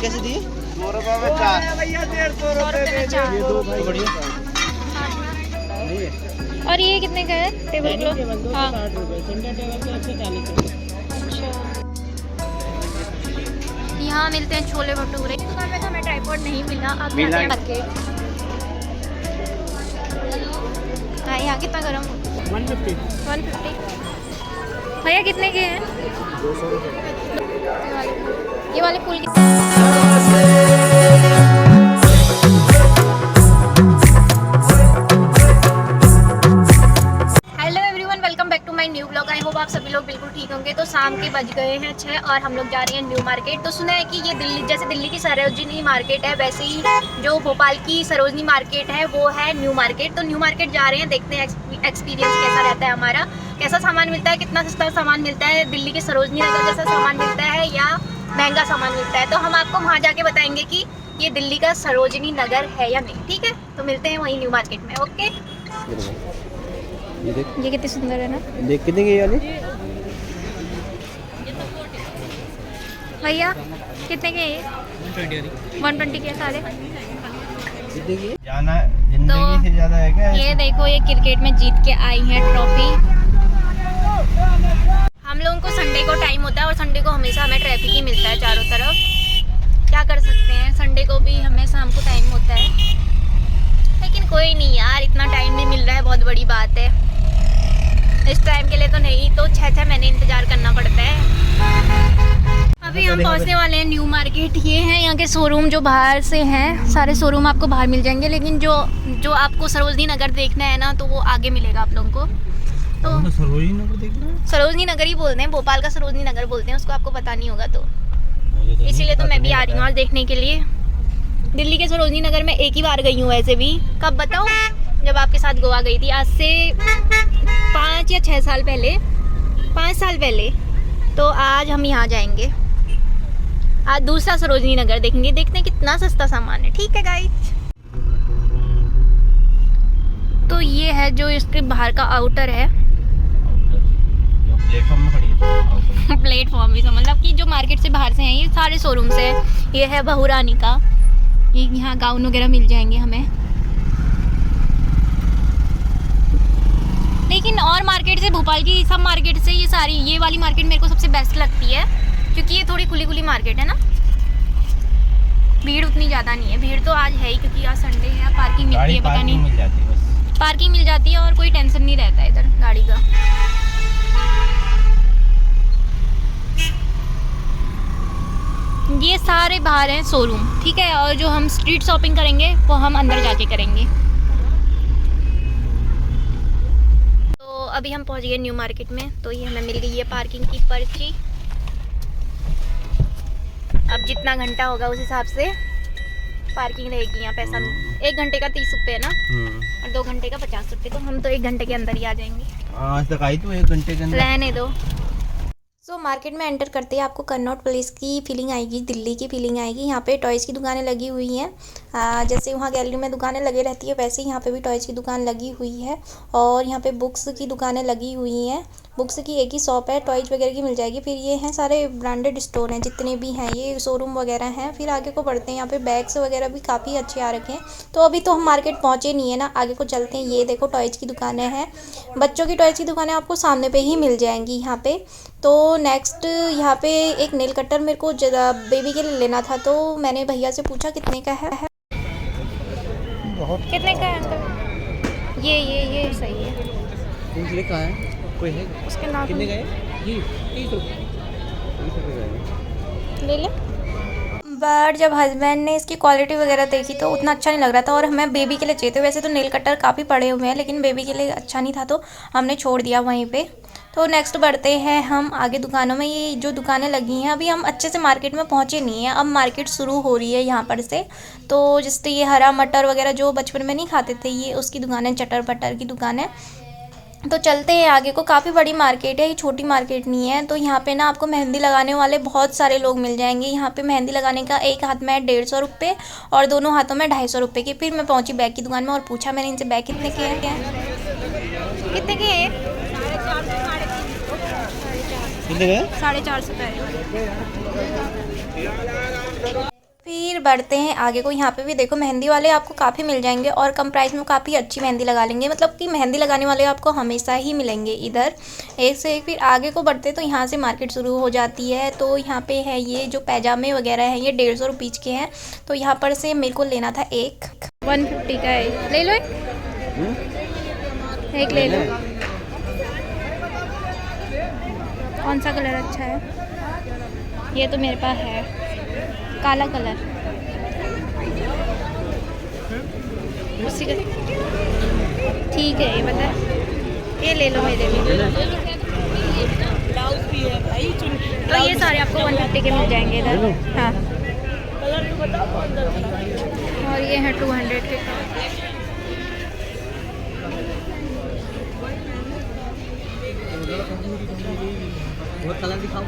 कैसे दिए? 2 रुपए में 4 भैया, 150 रुपए में 4। ये 2 भाई बढ़िया। और ये कितने का है टेबल क्लॉथ? हाँ 60 रुपए, सेंटर टेबल के 140 रुपए। अच्छा। यहाँ मिलते हैं छोले भटूरे। दुकान में तो हमें ट्राइपॉड नहीं मिला, अब मिला। जाते हैं हाँ यहाँ कितना गरम? 150। 150। भैया कितने के हैं? 200 रुपए। ये वाले फूल hello everyone, welcome back to my new blog. I hope आप सभी लोग बिल्कुल ठीक होंगे। तो शाम के बज गए हैं 6 और हम लोग जा रहे हैं न्यू मार्केट। तो सुना है कि ये दिल्ली, जैसे दिल्ली की सरोजनी मार्केट है वैसे ही जो भोपाल की सरोजनी मार्केट है वो है न्यू मार्केट। तो न्यू मार्केट जा रहे हैं, देखते हैं एक्सपीरियंस कैसा रहता है हमारा, कैसा सामान मिलता है, कितना सस्ता सामान मिलता है, दिल्ली के सरोजनी नगर जैसा सामान मिलता है या महंगा सामान मिलता है। तो हम आपको वहाँ जाके बताएंगे कि ये दिल्ली का सरोजनी नगर है या नहीं। ठीक है, तो मिलते हैं वहीं न्यू मार्केट में। ओके। ये देख, ये कितनी सुंदर है ना देख कितने की ये वाली? भैया, कितने के ये? 120 के सारे। कितने की? जाना जिंदगी से ज्यादा है क्या? ये देखो, ये क्रिकेट में जीत के आई है ट्रॉफी। हम लोगों को संडे को टाइम होता है और संडे को हमेशा हमें ट्रैफिक ही मिलता है चारों तरफ। क्या कर सकते हैं, संडे को भी हमें शाम को टाइम होता है, लेकिन कोई नहीं यार, इतना टाइम भी मिल रहा है, बहुत बड़ी बात है। इस टाइम के लिए तो नहीं तो 6 महीने इंतजार करना पड़ता है। अभी हम पहुंचने वाले हैं न्यू मार्केट। ये है यहाँ के शोरूम जो बाहर से हैं, सारे शोरूम आपको बाहर मिल जाएंगे, लेकिन जो आपको सरोजनी नगर देखना है ना तो वो आगे मिलेगा आप लोगों को। तो सरोजनी नगर देखना है? सरोजनी नगर ही बोलते हैं, भोपाल का सरोजनी नगर बोलते हैं उसको, आपको पता नहीं होगा तो इसीलिए तो मैं भी आ रही हूँ आज देखने के लिए। दिल्ली के सरोजनी नगर में एक ही बार गई हूँ वैसे भी। कब बताऊँ? जब आपके साथ गोवा गई थी, आज से 5 या 6 साल पहले, 5 साल पहले। तो आज हम यहाँ जाएंगे, आज दूसरा सरोजनी नगर देखेंगे, देखते हैं कितना सस्ता सामान है। ठीक है गाइस, तो ये है जो इसके बाहर का आउटर है। प्लेटफॉर्म में खड़ी है। प्लेटफॉर्म भी मतलब कि जो मार्केट से बाहर से हैं, ये सारे शोरूम से है। ये है बहुरानी का, ये यहाँ गाउन वगैरह मिल जाएंगे हमें। लेकिन और मार्केट से, भोपाल की सब मार्केट से ये सारी, ये वाली मार्केट मेरे को सबसे बेस्ट लगती है क्योंकि ये थोड़ी खुली खुली मार्केट है ना, भीड़ उतनी ज़्यादा नहीं है। भीड़ तो आज है ही क्योंकि आज संडे है, पार्किंग मिलती है, पता नहीं मिल जाती है, बस पार्किंग मिल जाती है और कोई टेंशन नहीं रहता है इधर गाड़ी का। ये सारे बाहर हैं शोरूम, ठीक है, और जो हम स्ट्रीट शॉपिंग करेंगे वो हम अंदर जाके करेंगे। तो अभी हम पहुंच गए न्यू मार्केट में। तो ये हमें मिल गई है पार्किंग की पर्ची। अब जितना घंटा होगा उस हिसाब से पार्किंग रहेगी यहाँ। पैसा 1 घंटे का 30 रुपये है ना, और 2 घंटे का 50 रुपये। तो हम तो 1 घंटे के अंदर ही आ जाएंगे। आज तक आई तो 1 घंटे के अंदर रहने दो। सो मार्केट में एंटर करते ही आपको कन्नॉट प्लेस की फीलिंग आएगी, दिल्ली की फीलिंग आएगी। यहाँ पे टॉयज़ की दुकानें लगी हुई हैं, जैसे वहाँ गैलरी में दुकानें लगी रहती है वैसे ही यहाँ पे भी टॉयज़ की दुकान लगी हुई है। और यहाँ पे बुक्स की दुकानें लगी हुई हैं, बुक्स की एक ही शॉप है, टॉयज़ वगैरह की मिल जाएगी। फिर ये हैं सारे ब्रांडेड स्टोर हैं जितने भी हैं, ये शोरूम वगैरह हैं। फिर आगे को बढ़ते हैं, यहाँ पे बैग्स वगैरह भी काफ़ी अच्छे आ रखे हैं। तो अभी तो हम मार्केट पहुँचे नहीं है ना, आगे को चलते हैं। ये देखो टॉयज़ की दुकानें हैं, बच्चों की टॉयज़ की दुकानें आपको सामने पे ही मिल जाएंगी यहाँ पे। तो नेक्स्ट यहाँ पे एक नेल कटर मेरे को बेबी के लिए लेना था, तो मैंने भैया से पूछा कितने का है। बहुत कितने का है अंकल? ये सही है। ये कहाँ है? कोई है? उसके नाम कितने का है? ये 30 रुपये। 30 रुपये का है। ले ले। बट जब हस्बैंड ने इसकी क्वालिटी वगैरह देखी तो उतना अच्छा नहीं लग रहा था, और हमें बेबी के लिए चाहिए थे। वैसे तो नेल कटर काफ़ी पड़े हुए हैं, लेकिन बेबी के लिए अच्छा नहीं था तो हमने छोड़ दिया वहीं पे। तो नेक्स्ट बढ़ते हैं हम आगे दुकानों में। ये जो दुकानें लगी हैं, अभी हम अच्छे से मार्केट में पहुँचे नहीं हैं, अब मार्केट शुरू हो रही है यहाँ पर से। तो जैसे ये हरा मटर वगैरह जो बचपन में नहीं खाते थे, ये उसकी दुकान है, चटर पटर की दुकान है। तो चलते हैं आगे को, काफ़ी बड़ी मार्केट है, ये छोटी मार्केट नहीं है। तो यहाँ पे ना आपको मेहंदी लगाने वाले बहुत सारे लोग मिल जाएंगे। यहाँ पे मेहंदी लगाने का एक हाथ में 150 रुपये और दोनों हाथों में 250 रुपये की। फिर मैं पहुँची बैग की दुकान में और पूछा मैंने इनसे बैग कितने के हैं, कितने के हैं? कितने का है? 450 का है। बढ़ते हैं आगे को। यहाँ पे भी देखो मेहंदी वाले आपको काफ़ी मिल जाएंगे और कम प्राइस में काफ़ी अच्छी मेहंदी लगा लेंगे, मतलब कि मेहंदी लगाने वाले आपको हमेशा ही मिलेंगे इधर एक से एक। फिर आगे को बढ़ते तो यहाँ से मार्केट शुरू हो जाती है। तो यहाँ पे है ये जो पैजामे वगैरह हैं ये 150 रुपीज़ के हैं। तो यहाँ पर से मेरे को लेना था एक 150 का है, ले लो एक ले लो। कौन सा कलर अच्छा है? ये तो मेरे पास है काला कलर, उसी का ठीक है। ये बता, ये ले लो मेरे लिए। तो ये सारे आपको 150 के मिल जाएंगे इधर। हाँ, और ये है 200 के। कलर दिखाओ।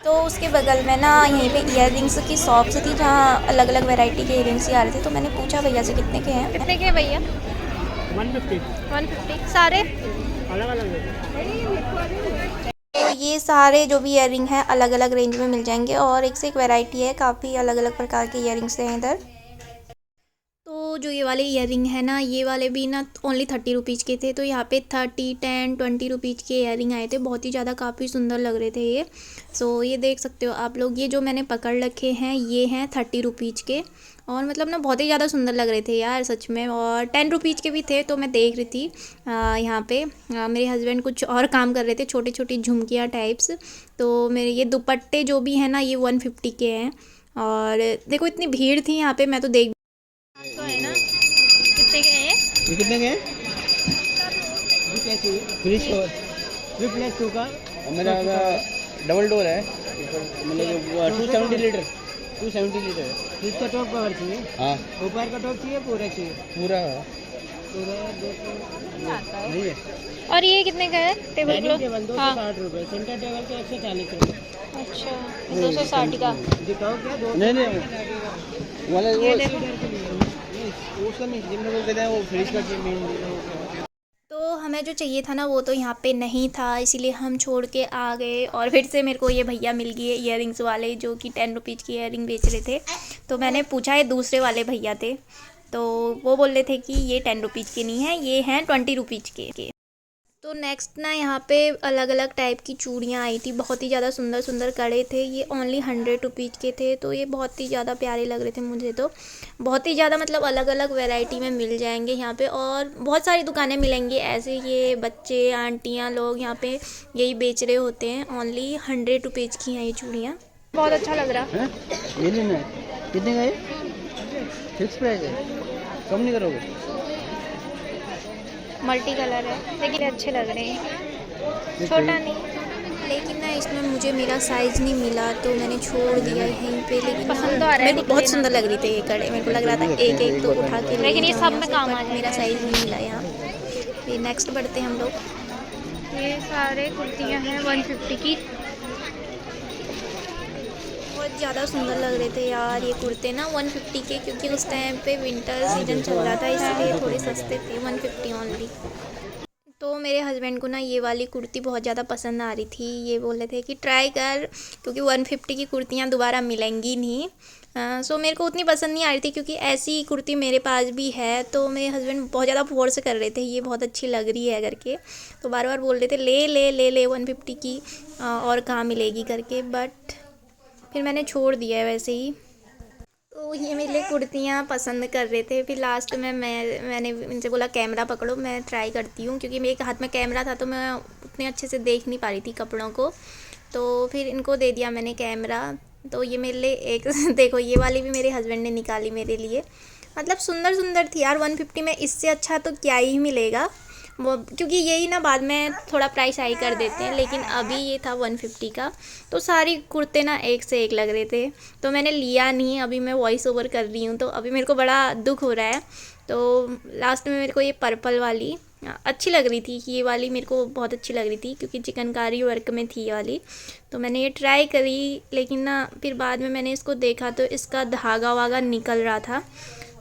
तो उसके बगल में ना यहीं पे इयर रिंग्स की शॉप्स थी जहाँ अलग अलग वैरायटी के इयर रिंग्स आ रहे थे। तो मैंने पूछा भैया से कितने के हैं। कितने के हैं भैया? 150 सारे अलग अलग। तो ये सारे जो भी इयर रिंग हैं अलग अलग रेंज में मिल जाएंगे और एक से एक वैरायटी है, काफ़ी अलग अलग प्रकार के इयर रिंग्स हैं इधर। तो जो ये वाले इयर रिंग है ना, ये वाले भी ना ओनली 30 रुपीज़ के थे। तो यहाँ पे 30, 10, 20 रुपीज़ के इयर रिंग आए थे, बहुत ही ज़्यादा काफ़ी सुंदर लग रहे थे ये। सो ये देख सकते हो आप लोग, ये जो मैंने पकड़ रखे हैं ये हैं 30 रुपीज़ के और मतलब ना बहुत ही ज़्यादा सुंदर लग रहे थे यार सच में। और 10 रुपीज़ के भी थे। तो मैं देख रही थी यहाँ पे मेरे हस्बैंड कुछ और काम कर रहे थे, छोटी छोटी झुमकियाँ टाइप्स। तो मेरे ये दुपट्टे जो भी हैं ना ये 150 के हैं। और देखो इतनी भीड़ थी यहाँ पे, मैं तो देख तो है ना। कितने के हैं ये? कितने के हैं? फ्रिज का 3+2 का मेरा डबल डोर है, मतलब 270 लीटर। 270 लीटर है। फ्रिज का टॉप कवर चाहिए? हाँ। ऊपर का टॉप चाहिए पूरा चाहिए? पूरा नहीं है। और ये कितने का है? टेबल क्लॉथ 260 रुपये, सेंटर टेबल के 140 रुपये। अच्छा 260 का। दिखाओ क्या? नहीं वाला ये वो देखो। उसका नहीं, जिनमें वो कहते हैं वो फ्रिज का तो हमें जो चाहिए था ना वो तो यहाँ पे नहीं था, इसीलिए हम छोड़ के आ गए। और फिर से मेरे को ये भैया मिल गए इयर रिंग्स वाले जो कि 10 रुपीज़ की इयर रिंग बेच रहे थे। तो मैंने पूछा, ये दूसरे वाले भैया थे तो वो बोल रहे थे कि ये 10 रुपीज़ के नहीं हैं, ये हैं 20 रुपीज़ के। तो नेक्स्ट ना यहाँ पे अलग अलग टाइप की चूड़ियाँ आई थी, बहुत ही ज़्यादा सुंदर सुंदर कड़े थे। ये ओनली 100 रुपीज़ के थे। तो ये बहुत ही ज़्यादा प्यारे लग रहे थे मुझे, तो बहुत ही ज़्यादा मतलब अलग अलग वैरायटी में मिल जाएंगे यहाँ पे और बहुत सारी दुकानें मिलेंगी ऐसे। ये बच्चे आंटियाँ लोग यहाँ पे यही बेच रहे होते हैं। ओनली 100 रुपीज़ की हैं ये चूड़ियाँ, बहुत अच्छा लग रहा है। ये लेना है। कितने का है? फिक्स प्राइस है, कम नहीं करोगे? मल्टी कलर है लेकिन अच्छे लग रहे हैं, छोटा नहीं। लेकिन ना इसमें मुझे मेरा साइज़ नहीं मिला तो मैंने छोड़ दिया यहीं पे। लेकिन पसंद तो आ रहा है, मेरे को बहुत सुंदर लग रही थी ये कड़े। मेरे को लग रहा था एक एक तो उठा के, लेकिन ये सब में काम आ जाए, मेरा साइज़ नहीं मिला यहाँ। फिर नेक्स्ट बढ़ते हैं हम लोग। ये सारे कुर्तियाँ हैं 150 की, बहुत ज़्यादा सुंदर लग रहे थे यार ये कुर्ते ना 150 के, क्योंकि उस टाइम पे विंटर सीजन चल रहा था इसलिए थोड़े सस्ते थे, 150 ओनली। तो मेरे हस्बैंड को ना ये वाली कुर्ती बहुत ज़्यादा पसंद आ रही थी। ये बोल रहे थे कि ट्राई कर, क्योंकि 150 की कुर्तियाँ दोबारा मिलेंगी नहीं। सो मेरे को उतनी पसंद नहीं आ रही थी क्योंकि ऐसी कुर्ती मेरे पास भी है। तो मेरे हस्बैंड बहुत ज़्यादा फोर्स कर रहे थे, ये बहुत अच्छी लग रही है करके। तो बार बार बोल रहे थे ले ले ले ले 150 की और कहाँ मिलेगी करके, बट फिर मैंने छोड़ दिया है वैसे ही। तो ये मेरे लिए कुर्तियाँ पसंद कर रहे थे। फिर लास्ट में मैंने इनसे बोला कैमरा पकड़ो, मैं ट्राई करती हूँ, क्योंकि मेरे हाथ में कैमरा था तो मैं उतने अच्छे से देख नहीं पा रही थी कपड़ों को। तो फिर इनको दे दिया मैंने कैमरा। तो ये मेरे लिए एक देखो ये वाली भी मेरे हस्बैंड ने निकाली मेरे लिए, मतलब सुंदर सुंदर थी यार। 150 में इससे अच्छा तो क्या ही मिलेगा वो, क्योंकि यही ना बाद में थोड़ा प्राइस हाई कर देते हैं, लेकिन अभी ये था 150 का। तो सारी कुर्ते ना एक से एक लग रहे थे तो मैंने लिया नहीं। अभी मैं वॉइस ओवर कर रही हूँ तो अभी मेरे को बड़ा दुख हो रहा है। तो लास्ट में मेरे को ये पर्पल वाली अच्छी लग रही थी, ये वाली मेरे को बहुत अच्छी लग रही थी क्योंकि चिकनकारी वर्क में थी ये वाली। तो मैंने ये ट्राई करी, लेकिन ना फिर बाद में मैंने इसको देखा तो इसका धागा वागा निकल रहा था।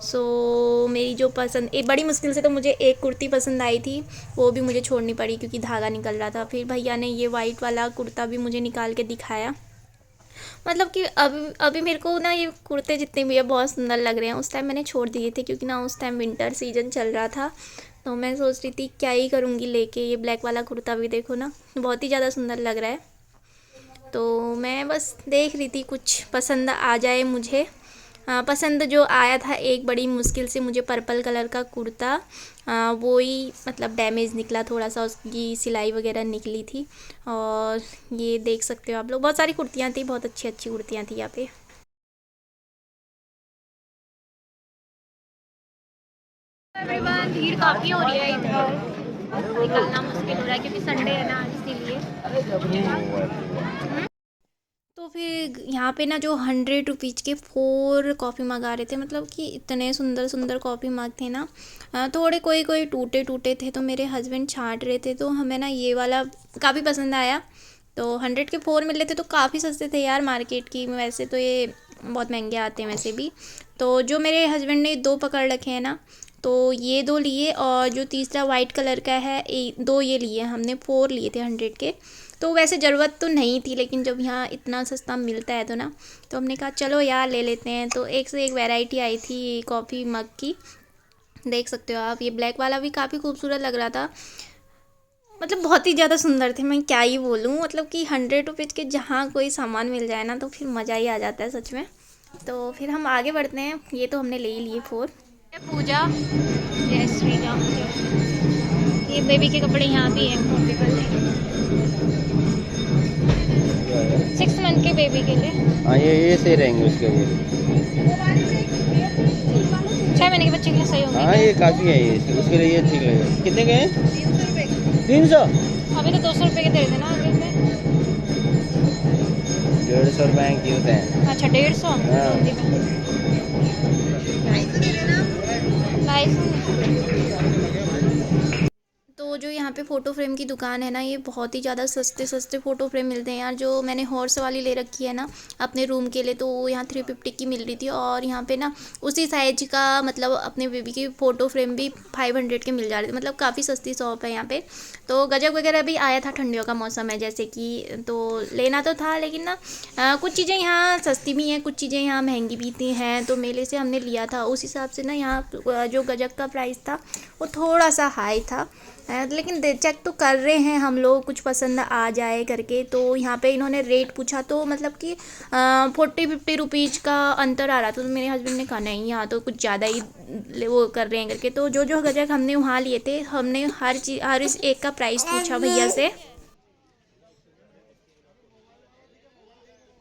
सो मेरी जो पसंद, एक बड़ी मुश्किल से तो मुझे एक कुर्ती पसंद आई थी, वो भी मुझे छोड़नी पड़ी क्योंकि धागा निकल रहा था। फिर भैया ने ये वाइट वाला कुर्ता भी मुझे निकाल के दिखाया, मतलब कि अभी मेरे को ना ये कुर्ते जितने भी है बहुत सुंदर लग रहे हैं। उस टाइम मैंने छोड़ दिए थे क्योंकि ना उस टाइम विंटर सीजन चल रहा था, तो मैं सोच रही थी क्या ही करूँगी लेके। ये ब्लैक वाला कुर्ता भी देखो ना, बहुत ही ज़्यादा सुंदर लग रहा है। तो मैं बस देख रही थी कुछ पसंद आ जाए मुझे। पसंद जो आया था एक बड़ी मुश्किल से मुझे पर्पल कलर का कुर्ता, वो ही मतलब डैमेज निकला थोड़ा सा, उसकी सिलाई वगैरह निकली थी। और ये देख सकते हो आप लोग, बहुत सारी कुर्तियाँ थी, बहुत अच्छी अच्छी कुर्तियाँ थी यहाँ पे। एवरीवन, भीड़ काफ़ी हो रही है इधर, निकलना मुश्किल हो रहा है क्योंकि संडे है ना, इसीलिए। तो फिर यहाँ पे ना जो 100 रुपीज़ के 4 कॉफ़ी मग आ रहे थे, मतलब कि इतने सुंदर सुंदर कॉफ़ी मग थे ना। थोड़े कोई टूटे टूटे थे, तो मेरे हस्बैंड छांट रहे थे, तो हमें ना ये वाला काफ़ी पसंद आया। तो 100 के 4 मिल रहे थे, तो काफ़ी सस्ते थे यार मार्केट की। वैसे तो ये बहुत महंगे आते हैं वैसे भी। तो जो मेरे हस्बैंड ने 2 पकड़ रखे हैं ना, तो ये 2 लिए, और जो तीसरा वाइट कलर का है 2 ये लिए। हमने 4 लिए थे 100 के। तो वैसे ज़रूरत तो नहीं थी, लेकिन जब यहाँ इतना सस्ता मिलता है तो ना, तो हमने कहा चलो यार ले लेते हैं। तो एक से एक वैरायटी आई थी कॉफ़ी मग की, देख सकते हो आप। ये ब्लैक वाला भी काफ़ी खूबसूरत लग रहा था, मतलब बहुत ही ज़्यादा सुंदर थे, मैं क्या ही बोलूँ। मतलब कि 100 रुपीज़ के जहाँ कोई सामान मिल जाए ना, तो फिर मज़ा ही आ जाता है सच में। तो फिर हम आगे बढ़ते हैं। ये तो हमने ले ही लिए 4। पूजा, जय श्री राम। ये बेबी के कपड़े यहाँ भी हैं, 6 मंथ के बेबी के लिए। हाँ, ये सही रहेंगे उसके लिए। 6 महीने के बच्चे के लिए सही होंगे। हाँ, ये काफ़ी है, ये उसके लिए ये ठीक लगेगा। कितने के हैं? 300। अभी तो 200 रुपये के दे देना आगे में। 150 रुपये की होते हैं। अच्छा, 150। तो जो यहाँ पे फ़ोटो फ्रेम की दुकान है ना, ये बहुत ही ज़्यादा सस्ते सस्ते फ़ोटो फ्रेम मिलते हैं यार। जो मैंने हॉर्स वाली ले रखी है ना अपने रूम के लिए, तो वो यहाँ 350 की मिल रही थी। और यहाँ पे ना उसी साइज का मतलब अपने बेबी की फ़ोटो फ्रेम भी 500 के मिल जा रहे थे। मतलब काफ़ी सस्ती शॉप है यहाँ पे। तो गजक वगैरह भी आया था, ठंडियों का मौसम है जैसे कि, तो लेना तो था, लेकिन ना कुछ चीज़ें यहाँ सस्ती भी हैं, कुछ चीज़ें यहाँ महंगी भी हैं। तो मेले से हमने लिया था, उस हिसाब से ना यहाँ जो गजक का प्राइस था वो थोड़ा सा हाई था। लेकिन चेक तो कर रहे हैं हम लोग, कुछ पसंद आ जाए करके। तो यहाँ पे इन्होंने रेट पूछा, तो मतलब कि 40-50 रुपीज़ का अंतर आ रहा था। तो मेरे हस्बैंड ने कहा नहीं, यहाँ तो कुछ ज़्यादा ही वो कर रहे हैं करके। तो जो जो गजक हमने वहाँ लिए थे, हमने हर इस एक का प्राइस पूछा भैया से।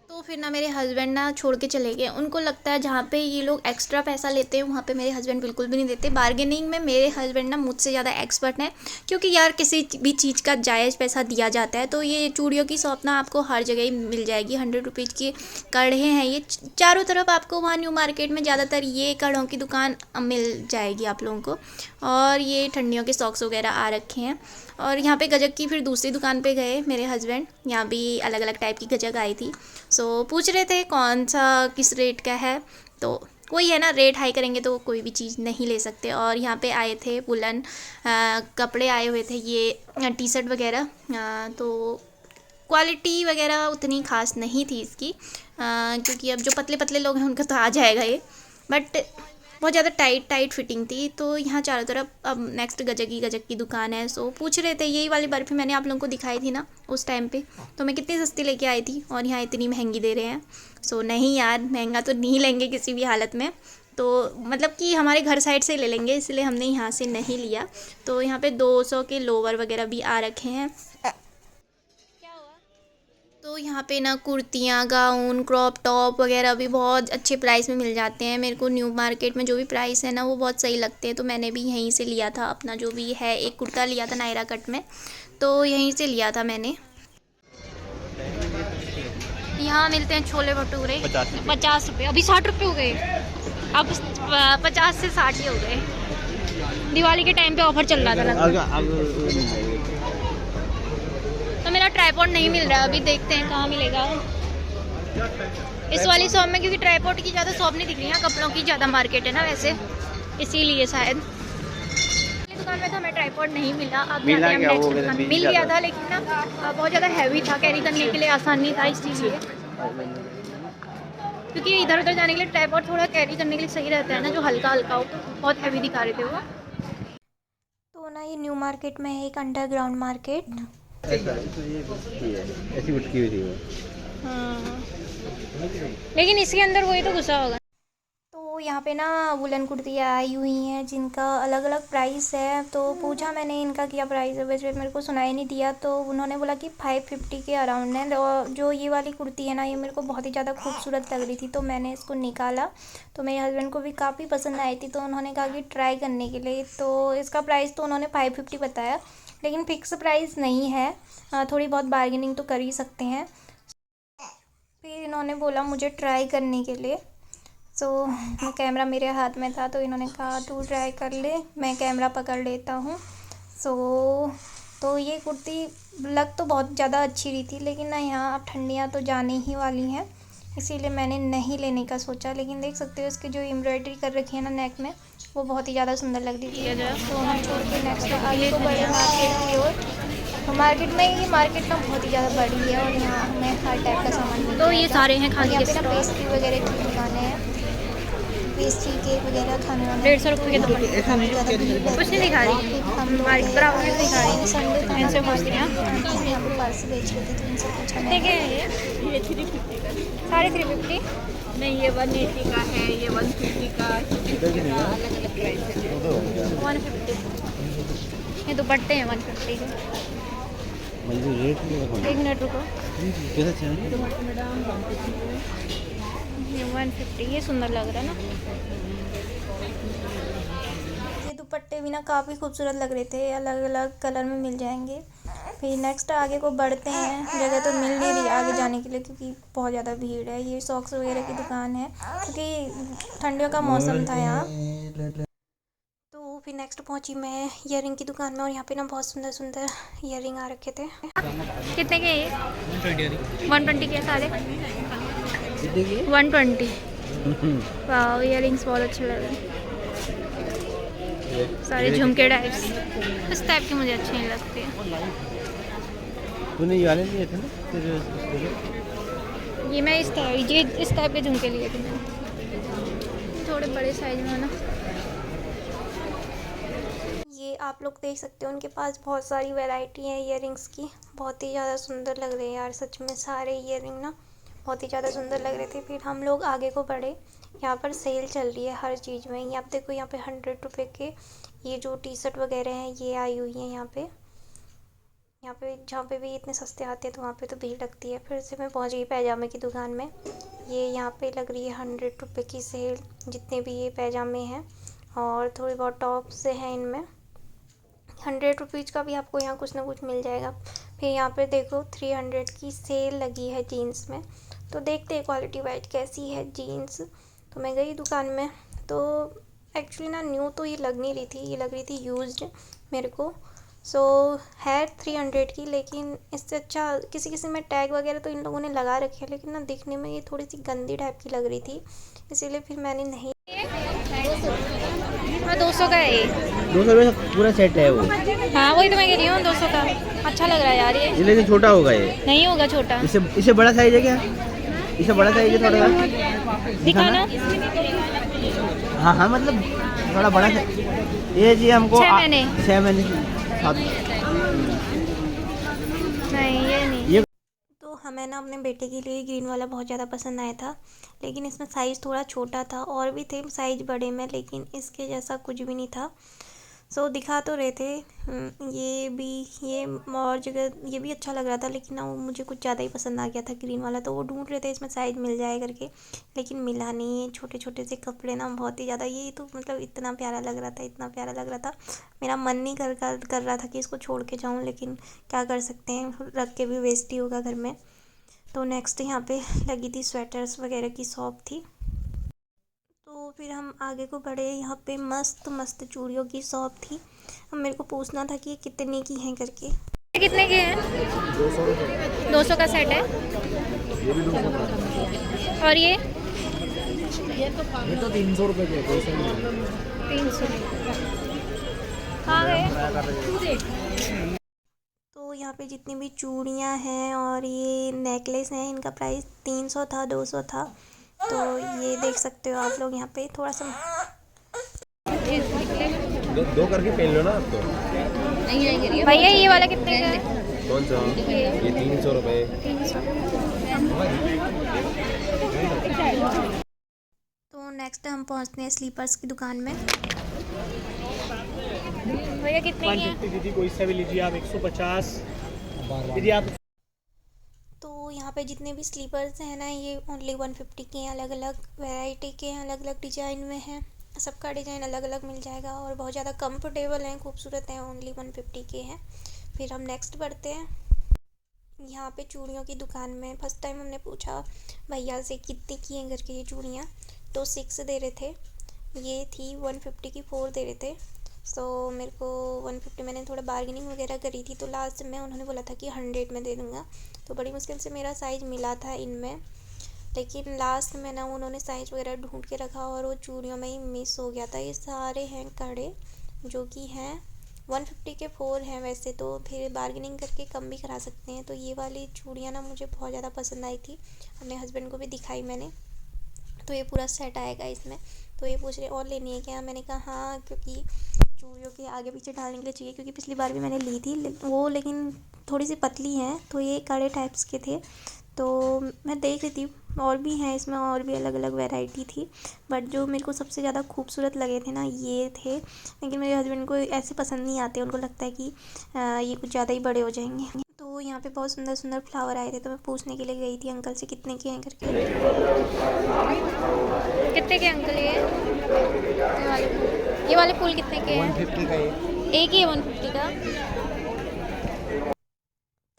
तो फिर ना मेरे हस्बैंड ना छोड़ के चले गए। उनको लगता है जहाँ पे ये लोग एक्स्ट्रा पैसा लेते हैं, वहाँ पे मेरे हस्बैंड बिल्कुल भी नहीं देते। बार्गेनिंग में मेरे हस्बैंड ना मुझसे ज़्यादा एक्सपर्ट हैं, क्योंकि यार किसी भी चीज़ का जायज़ पैसा दिया जाता है। तो ये चूड़ियों की शॉप ना आपको हर जगह ही मिल जाएगी। 100 रुपीज़ की कड़े हैं ये चारों तरफ आपको। वहाँ न्यू मार्केट में ज़्यादातर ये कड़ों की दुकान मिल जाएगी आप लोगों को। और ये ठंडियों के सॉक्स वगैरह आ रखे हैं। और यहाँ पे गजक की फिर दूसरी दुकान पे गए मेरे हस्बैंड, यहाँ भी अलग अलग टाइप की गजक आई थी। सो पूछ रहे थे कौन सा किस रेट का है। तो वही है ना, रेट हाई करेंगे तो कोई भी चीज़ नहीं ले सकते। और यहाँ पे आए थे वुलन कपड़े आए हुए थे, ये टी शर्ट वगैरह। तो क्वालिटी वगैरह उतनी खास नहीं थी इसकी, क्योंकि अब जो पतले पतले लोग हैं उनका तो आ जाएगा ये, बट बहुत ज़्यादा टाइट फिटिंग थी। तो यहाँ चारों तरफ अब नेक्स्ट गजक की दुकान है। सो पूछ रहे थे, यही वाली बर्फ़ी मैंने आप लोगों को दिखाई थी ना उस टाइम पे, तो मैं कितनी सस्ती लेके आई थी और यहाँ इतनी महंगी दे रहे हैं। सो नहीं यार, महंगा तो नहीं लेंगे किसी भी हालत में। तो मतलब कि हमारे घर साइड से ले लेंगे, इसलिए हमने यहाँ से नहीं लिया। तो यहाँ पे 200 के लोवर वगैरह भी आ रखे हैं। तो यहाँ पे ना कुर्तियाँ, गाउन, क्रॉप टॉप वगैरह भी बहुत अच्छे प्राइस में मिल जाते हैं। मेरे को न्यू मार्केट में जो भी प्राइस है ना वो बहुत सही लगते हैं, तो मैंने भी यहीं से लिया था अपना जो भी है। एक कुर्ता लिया था नायरा कट में, तो यहीं से लिया था मैंने। यहाँ मिलते हैं छोले भटूरे 50 रुपये, अभी 60 रुपये हो गए, अब 50 से 60 ही हो गए। दिवाली के टाइम पे ऑफर चल रहा था लगभग। तो मेरा ट्राइपॉड नहीं मिल रहा है, अभी देखते हैं कहाँ मिलेगा इस वाली शॉप में, क्योंकि ट्राइपॉड की ज़्यादा शॉप नहीं दिख रही है, कपड़ों की ज़्यादा मार्केट है ना वैसे, इसीलिए शायद। दुकान में तो हमें ट्राइपॉड नहीं मिला। अब जाते हैं हम नेक्स्ट दुकान। मिल गया था, लेकिन ना बहुत ज़्यादा हैवी था, कैरी करने के लिए आसान नहीं था, इस चीज़ लिए क्योंकि इधर उधर जाने के लिए ट्राइपॉड थोड़ा कैरी करने के लिए सही रहता है ना, जो हल्का हल्का हो। बहुत हैवी दिखा रहे थे वो। तो ना ये न्यू मार्केट में है एक अंडरग्राउंड मार्केट। ऐसी उठकी हुई थी वो। हाँ, लेकिन इसके अंदर वही तो घुसा होगा। तो यहाँ पे ना वुलन कुर्तियाँ आई हुई हैं जिनका अलग अलग प्राइस है। तो पूछा मैंने इनका क्या प्राइस है, वैसे मेरे को सुनाई नहीं दिया। तो उन्होंने बोला कि 550 के अराउंड है। और जो ये वाली कुर्ती है ना, ये मेरे को बहुत ही ज़्यादा खूबसूरत लग रही थी, तो मैंने इसको निकाला। तो मेरे हस्बैंड को भी काफ़ी पसंद आई थी, तो उन्होंने कहा कि ट्राई करने के लिए। तो इसका प्राइस तो उन्होंने 550 बताया, लेकिन फ़िक्स प्राइस नहीं है, थोड़ी बहुत बार्गेनिंग तो कर ही सकते हैं। फिर इन्होंने बोला मुझे ट्राई करने के लिए। तो कैमरा मेरे हाथ में था, तो इन्होंने कहा तू ट्राई कर ले, मैं कैमरा पकड़ लेता हूँ। तो ये कुर्ती लग तो बहुत ज़्यादा अच्छी रही थी, लेकिन ना यहाँ अब ठंडियाँ तो जाने ही वाली हैं, इसीलिए मैंने नहीं लेने का सोचा। लेकिन देख सकते हो इसकी जो एम्ब्रॉयडरी कर रखी है ना नेक में, वो बहुत ही ज़्यादा सुंदर लग रही थी। तो हम छोड़ के नेक्स्ट आगे तो बड़े मार्केट की ओर। मार्केट में ये मार्केट ना बहुत ही ज़्यादा बड़ी है, और यहाँ हमें हर टाइप का सामान मिलता है। तो ये सारे हैं खाने के, ना पेस्ट्री वगैरह की दुकानें हैं, पेस्ट्री केक वगैरह खाने वाले। 150 रुपये के दुकान। कुछ नहीं दिखा रही हम बराबर नहीं दिखा रही। संडे इनसे पूछते हैं, यहाँ पर पर्स बेच रही थी, तो इनसे पूछा मैंने। ये 350 का है। साढ़े 350 नहीं, ये 180 का है, ये 150 का, अलग अलग प्राइस है। 150 ये दुपट्टे हैं 150 के। रेट नहीं 1 मिनट रुको। कैसा चल ये 150, ये सुंदर लग रहा है ना। ये दुपट्टे भी ना काफ़ी खूबसूरत लग रहे थे, अलग अलग कलर में मिल जाएंगे। फिर नेक्स्ट आगे को बढ़ते हैं, जगह तो मिल नहीं रही आगे जाने के लिए क्योंकि बहुत ज़्यादा भीड़ है। ये सॉक्स वगैरह की दुकान है, क्योंकि ठंडियों का मौसम था यहाँ। तो फिर नेक्स्ट पहुंची मैं ईयरिंग की दुकान में, और यहाँ पे ना बहुत सुंदर सुंदर ईयरिंग आ रखे थे। कितने के ये? 120 के सारे। 120। वाह, ईयरिंग्स बहुत अच्छे लग रहे हैं, सारे झुमके टाइप्स। इस टाइप के मुझे अच्छे नहीं लगते। तूने ये वाले लिए थे ना फिर ये मैं इस टाइप के झुमके लिए थे मैंने, थोड़े बड़े साइज में ना। ये आप लोग देख सकते हो, उनके पास बहुत सारी वैरायटी है ईयरिंग्स की, बहुत ही ज़्यादा सुंदर लग रहे हैं यार, सच में सारे ईयरिंग ना बहुत ही ज़्यादा सुंदर लग रहे थे। फिर हम लोग आगे को बढ़े, यहाँ पर सेल चल रही है हर चीज़ में। यहाँ पे देखो, यहाँ पे 100 रुपये के ये जो टी शर्ट वगैरह हैं ये आई हुई हैं यहाँ पे जहाँ पे भी इतने सस्ते आते हैं तो वहाँ पे तो भीड़ लगती है। फिर से मैं पहुँच गई पैजामे की दुकान में। ये यहाँ पे लग रही है 100 रुपये की सेल, जितने भी ये पैजामे हैं, और थोड़ी बहुत टॉप्स हैं इनमें। 100 रुपीज़ का भी आपको यहाँ कुछ ना कुछ मिल जाएगा। फिर यहाँ पे देखो 300 की सेल लगी है जीन्स में, तो देखते हैं क्वालिटी वाइज कैसी है जीन्स। तो मैं गई दुकान में, तो एक्चुअली ना न्यू तो ये लग नहीं रही थी, ये लग रही थी यूज्ड मेरे को। सो है 300 की, लेकिन इससे अच्छा किसी में टैग वगैरह तो इन लोगों ने लगा रखे हैं, लेकिन ना दिखने में ये थोड़ी सी गंदी टाइप की लग रही थी, इसीलिए फिर मैंने नहीं। 200 का है ये। 200 रुपये का पूरा सेट है वो। हाँ वही तो मैं कह रही हूँ, 200 का अच्छा लग रहा है यार ये। लेकिन छोटा होगा ये। नहीं होगा छोटा, इससे बड़ा साइज है क्या? इससे बड़ा साइज है थोड़ा सा दिखाना। हाँ मतलब थोड़ा बड़ा साइज ये जी हमको 6 महीने। 6 महीने नहीं ये नहीं ये। तो हमें ना अपने बेटे के लिए ग्रीन वाला बहुत ज़्यादा पसंद आया था, लेकिन इसमें साइज़ थोड़ा छोटा था, और भी थे साइज़ बड़े में, लेकिन इसके जैसा कुछ भी नहीं था। सो दिखा तो रहे थे ये और जगह ये भी अच्छा लग रहा था, लेकिन ना वो मुझे कुछ ज़्यादा ही पसंद आ गया था ग्रीन वाला। तो वो ढूंढ रहे थे इसमें साइज़ मिल जाए करके, लेकिन मिला नहीं। ये छोटे छोटे से कपड़े ना बहुत ही ज़्यादा, ये तो मतलब इतना प्यारा लग रहा था, इतना प्यारा लग रहा था, मेरा मन नहीं कर रहा था कि इसको छोड़ के जाऊँ, लेकिन क्या कर सकते हैं, रख के भी वेस्ट ही होगा घर में। तो नेक्स्ट यहाँ पे लगी थी स्वेटर्स वगैरह की शॉप थी। तो फिर हम आगे को बढ़े, यहाँ पे मस्त मस्त चूड़ियों की शॉप थी। अब मेरे को पूछना था कि ये कितने की हैं करके। कितने के हैं? 200 का सेट है। और ये तो 300 रुपये के 300 हाँ गए। तो यहाँ पे जितनी भी चूड़ियाँ हैं और ये नेकलेस हैं, इनका प्राइस 300 था, 200 था। तो ये देख सकते हो आप लोग यहाँ पे थोड़ा सा दो करके पहन लो ना आप तो। भैया ये वाला कितने का है? कौन सा? ये 300 रुपये। 300। तो नेक्स्ट हम पहुँचते हैं स्लीपर्स की दुकान में। भैया कितने की है? दीदी कोई सा भी लीजिए आप, 150 दीदी आप। तो यहाँ पे जितने भी स्लीपर्स हैं ना, ये ओनली 150 के हैं। अलग अलग वैरायटी के हैं, अलग अलग डिज़ाइन में हैं। सबका डिज़ाइन अलग अलग मिल जाएगा और बहुत ज़्यादा कंफर्टेबल हैं, खूबसूरत हैं। ओनली 150 के हैं। फिर हम नेक्स्ट बढ़ते हैं। यहाँ पे चूड़ियों की दुकान में फर्स्ट टाइम हमने पूछा भैया से कितने की हैं करके ये चूड़ियाँ, तो 6 दे रहे थे। ये थी 150 की 4 दे रहे थे। सो मेरे को 150, मैंने थोड़ा बार्गेनिंग वगैरह करी थी, तो लास्ट में उन्होंने बोला था कि 100 में दे दूँगा। तो बड़ी मुश्किल से मेरा साइज़ मिला था इनमें, लेकिन लास्ट में ना उन्होंने साइज़ वगैरह ढूंढ के रखा और वो चूड़ियों में ही मिस हो गया था। ये सारे हैं कड़े जो कि हैं 150 के 4 हैं वैसे तो, फिर बार्गेनिंग करके कम भी करा सकते हैं। तो ये वाली चूड़ियाँ ना मुझे बहुत ज़्यादा पसंद आई थी, अपने हस्बैंड को भी दिखाई मैंने। तो ये पूरा सेट आएगा इसमें। तो ये पूछ रहे और लेनी है क्या? मैंने कहा हाँ, क्योंकि चूड़ियों के आगे पीछे डालने के लिए चाहिए, क्योंकि पिछली बार भी मैंने ली थी वो, लेकिन थोड़ी सी पतली हैं। तो ये कड़े टाइप्स के थे। तो मैं देख रही थी और भी हैं इसमें, और भी अलग अलग वैरायटी थी, बट जो मेरे को सबसे ज़्यादा खूबसूरत लगे थे ना ये थे। लेकिन मेरे हस्बैंड को ऐसे पसंद नहीं आते, उनको लगता है कि ये कुछ ज़्यादा ही बड़े हो जाएंगे। तो यहाँ पे बहुत सुंदर सुंदर फ्लावर आए थे, तो मैं पूछने के लिए गई थी अंकल से कितने के हैं करके। कितने के अंकल ये वाले फूल कितने के हैं? 150 का एक ही है 150 का।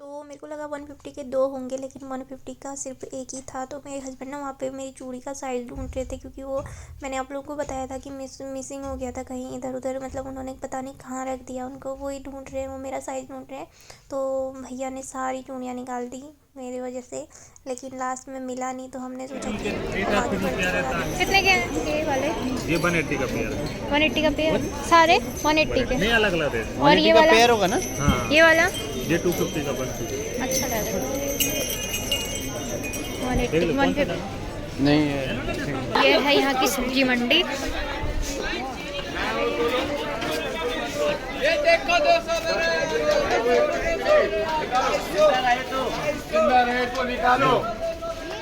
तो मेरे को लगा 150 के 2 होंगे, लेकिन 150 का सिर्फ एक ही था। तो मेरे हस्बैंड ना वहाँ पे मेरी चूड़ी का साइज़ ढूंढ रहे थे, क्योंकि वो मैंने आप लोगों को बताया था कि मिसिंग हो गया था कहीं इधर उधर, मतलब उन्होंने पता नहीं कहाँ रख दिया उनको, वो ही ढूंढ रहे हैं, वो मेरा साइज़ ढूंढ रहे हैं। तो भैया ने सारी चूड़ियाँ निकाल दी मेरी वजह से, लेकिन लास्ट में मिला नहीं। तो हमने सोचा कि कितने के हैं ये वाले? ये 180 का पेयर है। 180 का पेयर सारे 180 के? नहीं, अलग अलग रेट। और ये वाला पेयर होगा ना? हाँ, ये वाला ये 250 का 150। अच्छा लग रहा है। 180 150 नहीं ये है यहाँ की सब्जी मंडी। ये देखो 200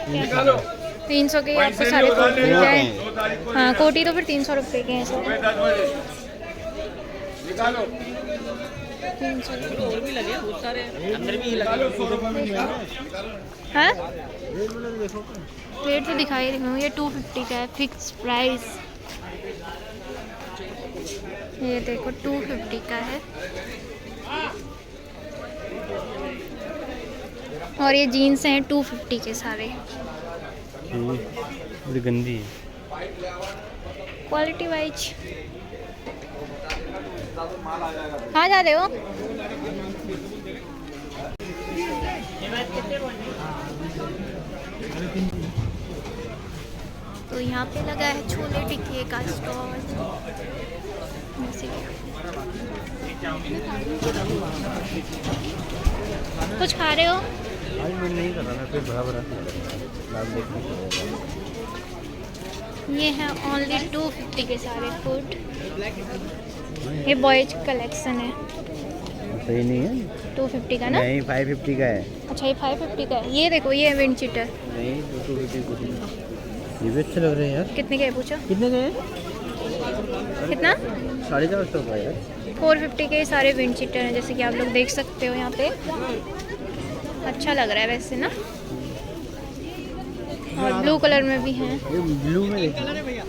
निकालो 300 के आपको सारे कोटी मिल जाए। हाँ, कोटी तो फिर 300 रुपये के हैं सब। निकालो 300 और भी लगे बहुत सारे, अंदर भी लगे। हाँ, रेट तो दिखाई रही हूँ। ये 250 का है, फिक्स प्राइस। ये देखो 250 का है। और ये जीन्स हैं 250 के सारे। बड़ी गंदी है क्वालिटी वाइज। कहाँ जा रहे हो? तो यहाँ पे लगा है छोले टिक्के का स्टॉल। कुछ खा रहे हो? आज मैं नहीं कर रहा, मैं फिर बराबर ये है ओनली 250 के सारे फूड। ये बॉयज कलेक्शन है। सही नहीं है 250 का ना? नहीं 550 का है। अच्छा, ये 550 का है। ये देखो, ये है विंड चीटर। नहीं 250 ये भी अच्छे लग रहे हैं यार। कितने के है पूछो? कितने के हैं? कितना? 450 का यार। 450 के सारे विंड चीटर हैं, जैसे कि आप लोग देख सकते हो यहाँ पे। अच्छा लग रहा है वैसे ना। और ब्लू कलर में भी हैं। ये ब्लू में कलर है भैया।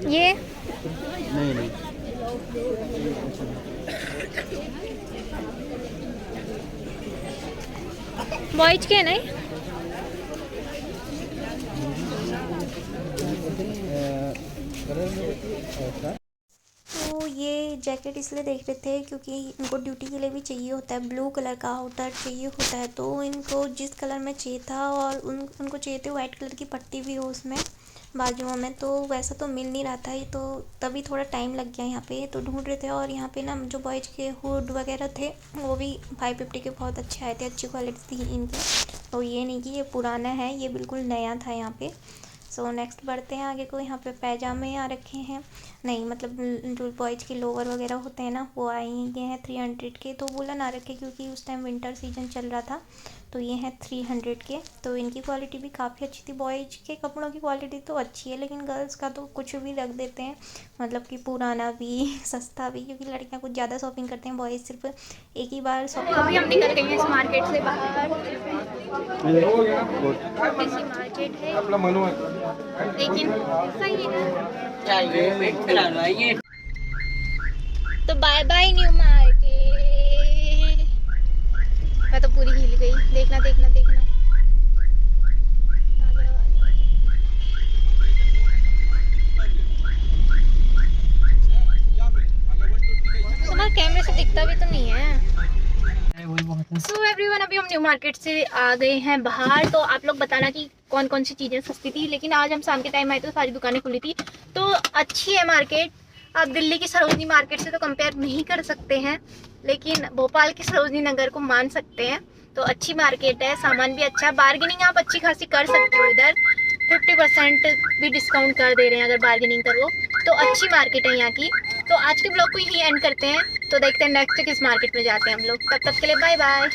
ये नहीं नहीं बॉयज के हैं नहीं? तो ये जैकेट इसलिए देख रहे थे क्योंकि इनको ड्यूटी के लिए भी चाहिए होता है, ब्लू कलर का आउटर चाहिए होता है। तो इनको जिस कलर में चाहिए था और उनको चाहिए थे वाइट कलर की पट्टी भी हो उसमें, बाजुओं में, तो वैसा तो मिल नहीं रहा था, ये तो तभी थोड़ा टाइम लग गया यहाँ पे। तो ढूंढ रहे थे, और यहाँ पे ना जो बॉयज के हुड वगैरह थे वो भी 550 के बहुत अच्छे आए थे, अच्छी क्वालिटी थी इनकी। तो ये नहीं कि ये पुराना है, ये बिल्कुल नया था यहाँ पे। सो नेक्स्ट बढ़ते हैं आगे को। यहाँ पे पैजामे आ रखे हैं, नहीं मतलब जो बॉयज के लोअर वगैरह होते हैं ना वो आए हैं 300 के। तो वुलन आ रखे क्योंकि उस टाइम विंटर सीजन चल रहा था, तो ये हैं 300 के। तो इनकी क्वालिटी भी काफ़ी अच्छी थी। बॉयज के कपड़ों की क्वालिटी तो अच्छी है, लेकिन गर्ल्स का तो कुछ भी रख देते हैं, मतलब कि पुराना भी सस्ता भी, क्योंकि लड़कियां कुछ ज़्यादा शॉपिंग करते हैं, बॉयज सिर्फ एक ही बार शॉपिंग। अभी हम निकल गए हैं इस मार्केट से बाहर। इसी मार्केट है लेकिन सही है। तो बाय बाय न्यू मार्केट। मैं तो पूरी हिल गई, देखना देखना देखना। तुम्हारे कैमरे से दिखता भी तो नहीं है। सो एवरीवन, अभी हम न्यू मार्केट से आ गए हैं बाहर। तो आप लोग बताना कि कौन कौन सी चीज़ें सस्ती थी, लेकिन आज हम शाम के टाइम आए तो सारी दुकानें खुली थी। तो अच्छी है मार्केट। आप दिल्ली की सरोजनी मार्केट से तो कंपेयर नहीं कर सकते हैं, लेकिन भोपाल की सरोजनी नगर को मान सकते हैं। तो अच्छी मार्केट है, सामान भी अच्छा, बार्गेनिंग आप अच्छी खासी कर सकते हो। इधर 50% भी डिस्काउंट कर दे रहे हैं अगर बार्गेनिंग करो तो। अच्छी मार्केट है यहाँ की। तो आज के ब्लॉग को यहीं एंड करते हैं, तो देखते हैं नेक्स्ट किस मार्केट में जाते हैं हम लोग। तब तक के लिए बाय बाय।